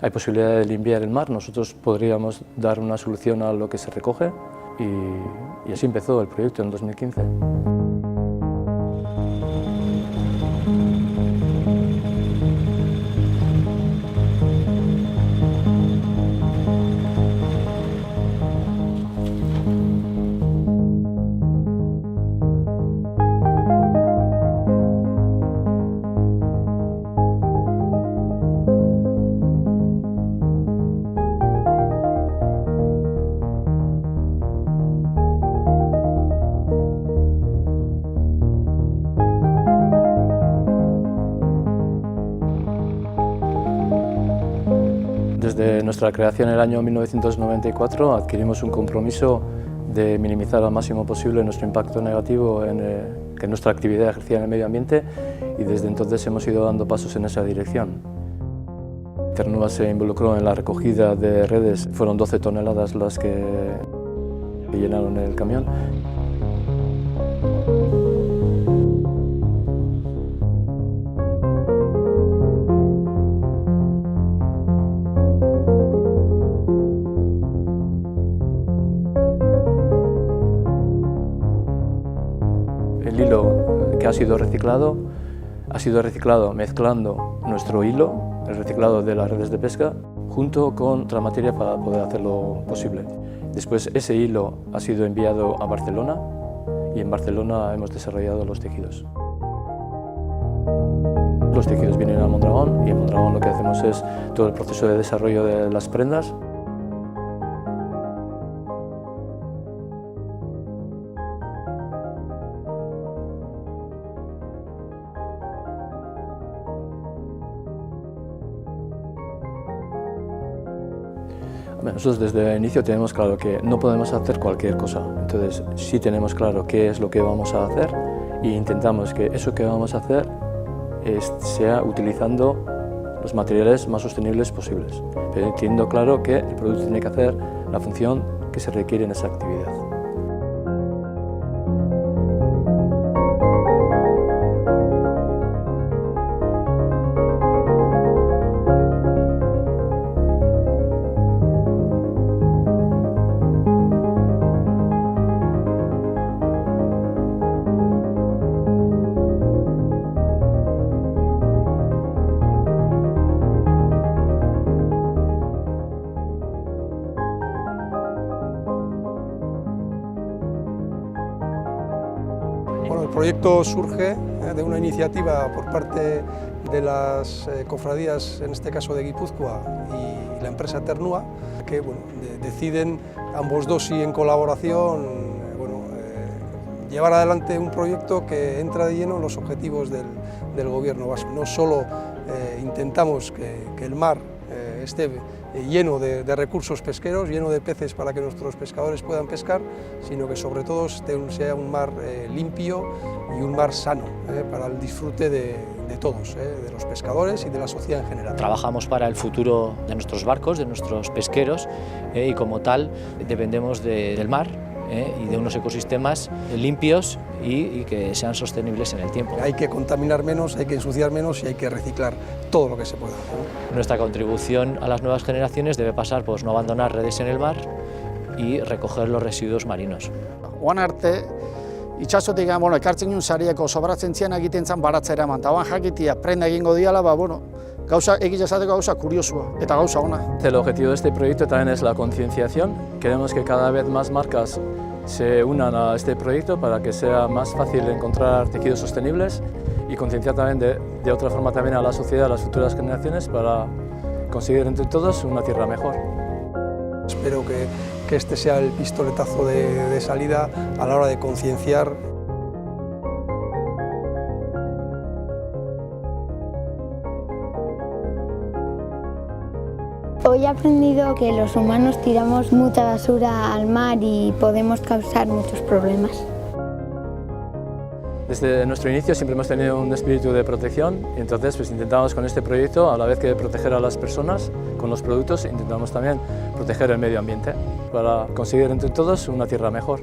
hay posibilidad de limpiar el mar, nosotros podríamos dar una solución a lo que se recoge y así empezó el proyecto en 2015. Desde nuestra creación en el año 1994 adquirimos un compromiso de minimizar al máximo posible nuestro impacto negativo que nuestra actividad ejercía en el medio ambiente y desde entonces hemos ido dando pasos en esa dirección. Ternua se involucró en la recogida de redes, fueron 12 toneladas las que llenaron el camión. El hilo que ha sido reciclado mezclando nuestro hilo, el reciclado de las redes de pesca, junto con otra materia para poder hacerlo posible. Después ese hilo ha sido enviado a Barcelona y en Barcelona hemos desarrollado los tejidos. Los tejidos vienen a Mondragón y en Mondragón lo que hacemos es todo el proceso de desarrollo de las prendas. Nosotros desde el inicio tenemos claro que no podemos hacer cualquier cosa, entonces sí tenemos claro qué es lo que vamos a hacer e intentamos que eso que vamos a hacer sea utilizando los materiales más sostenibles posibles, pero teniendo claro que el producto tiene que hacer la función que se requiere en esa actividad. Bueno, el proyecto surge de una iniciativa por parte de las cofradías, en este caso de Guipúzcoa y la empresa Ternua, que deciden ambos dos y en colaboración llevar adelante un proyecto que entra de lleno en los objetivos del gobierno vasco. No solo intentamos que el mar esté lleno de recursos pesqueros, lleno de peces para que nuestros pescadores puedan pescar, sino que sobre todo sea un mar limpio y un mar sano para el disfrute de todos, de los pescadores y de la sociedad en general. Trabajamos para el futuro de nuestros barcos, de nuestros pesqueros y como tal dependemos del mar y de unos ecosistemas limpios y que sean sostenibles en el tiempo. Hay que contaminar menos, hay que ensuciar menos y hay que reciclar todo lo que se pueda. Nuestra contribución a las nuevas generaciones debe pasar por no abandonar redes en el mar y recoger los residuos marinos. Oan arte, itxasotik ekartzen jun sariako sobratzen zian egiten zen baratzera eman, eta oan jakitia prenda egingo diala, gauza egiz esateko gauza kuriosua eta gauza ona. El objetivo de este proyecto también es la concienciación. Queremos que cada vez más marcas se unan a este proyecto para que sea más fácil encontrar tejidos sostenibles y concienciar también de otra forma también a la sociedad, a las futuras generaciones, para conseguir entre todos una tierra mejor. Espero que este sea el pistoletazo de salida a la hora de concienciar. Hoy he aprendido que los humanos tiramos mucha basura al mar y podemos causar muchos problemas. Desde nuestro inicio siempre hemos tenido un espíritu de protección y entonces intentamos con este proyecto, a la vez que proteger a las personas con los productos, intentamos también proteger el medio ambiente para conseguir entre todos una tierra mejor.